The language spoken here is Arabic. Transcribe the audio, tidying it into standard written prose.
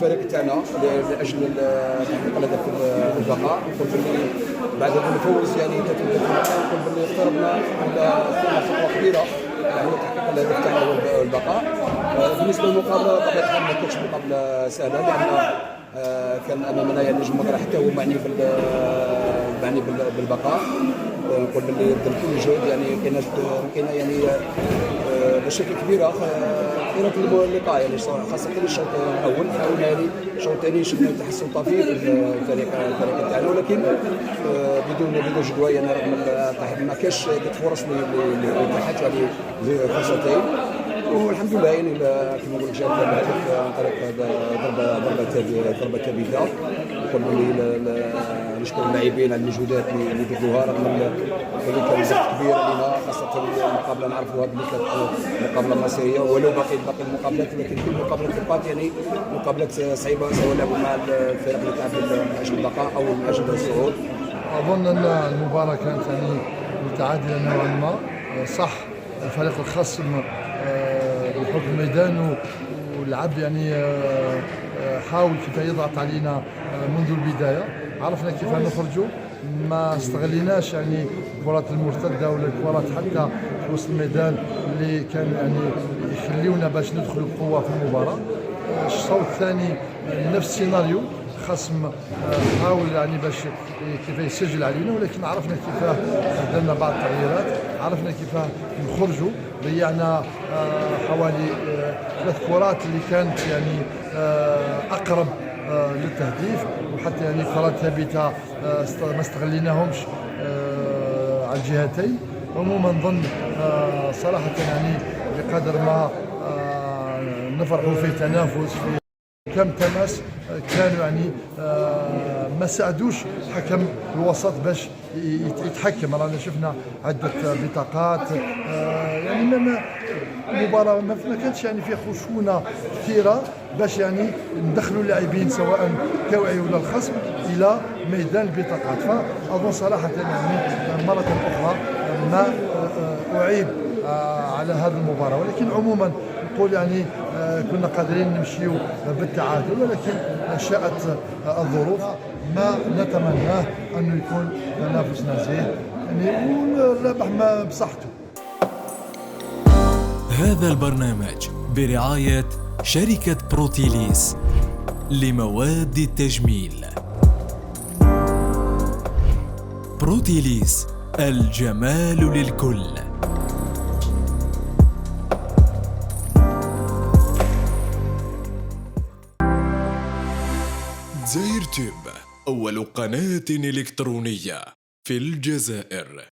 الفريق تاعنا لاجل تحقيق الهدف البقاء. نقول باللي بعد هذا الفوز يعني 33 نقول باللي اقتربنا على خطوه كبيره على تحقيق الهدف تاعنا هو البقاء. بالنسبه للمقابله بطبيعه الحال ما كانتش مقابله سهله، لان كان امامنا يعني نجم مقرا حتى هو معني بالبقاء. نقول باللي بذل كل جهد، يعني كاينه يعني مشاكل كبيره في اللقاء، يعني خاصه الشوط الاول. حاولنا يعني الشوط الثاني شفنا تحسن طفيف في الفريق تاعنا، ولكن بدون جدوى، يعني رغم ما كاش فرص اللي اتاحت يعني فرصتين. والحمد لله يعني كما نقول لك جاب الهدف عن طريق ضربه ثابته. نقول باللي نشكر اللاعبين على المجهودات اللي بذلوها، رغم اللي كان ضغط كبير علينا، خاصه المقابله نعرفوها بلي كانت مقابله مصيريه، ولو باقي المقابلات، ولكن كل مقابله تبقى يعني مقابلات صعيبه، سواء لعبوا مع الفرق اللي تلعب من اجل البقاء او من اجل الصعود. اظن ان المباراه كانت يعني متعادله نوعا ما. صح الفريق الخصم بحكم الميدان ولعب يعني حاول كيف يضغط علينا منذ البدايه، عرفنا كيف نخرجوا، ما استغليناش يعني الكرات المرتده ولا الكرات حتى في وسط الميدان اللي كان يعني يخليونا باش ندخلوا بقوه في المباراه. الشوط الثاني نفس السيناريو، خصم حاول يعني باش كيف يسجل علينا، ولكن عرفنا كيف درنا بعض التغييرات، عرفنا كيف نخرجوا. ضيعنا حوالي 3 كرات اللي كانت يعني اقرب للتهديف، وحتى يعني كرات ثابته ما استغليناهمش على الجهتين. عموما نظن صراحه يعني بقدر ما نفرحوا في تنافس في كم تماس، كانوا يعني ما ساعدوش حكم الوسط باش يتحكم. رانا شفنا عده بطاقات، يعني المباراه ما كانتش يعني فيها خشونه كثيره باش يعني ندخلوا اللاعبين سواء كوعي ولا الخصم الى ميدان البطاقات. فاظن صراحه يعني مره اخرى ما اعيب على هذه المباراه، ولكن عموما نقول يعني كنا قادرين نمشيو بالتعادل، ولكن شاءت الظروف. ما نتمناه انه يكون تنافس نزيه يعني والربح ما بصحته. هذا البرنامج برعاية شركة بروتيليس لمواد التجميل. بروتيليس، الجمال للكل. زاير تيوب، أول قناة إلكترونية في الجزائر.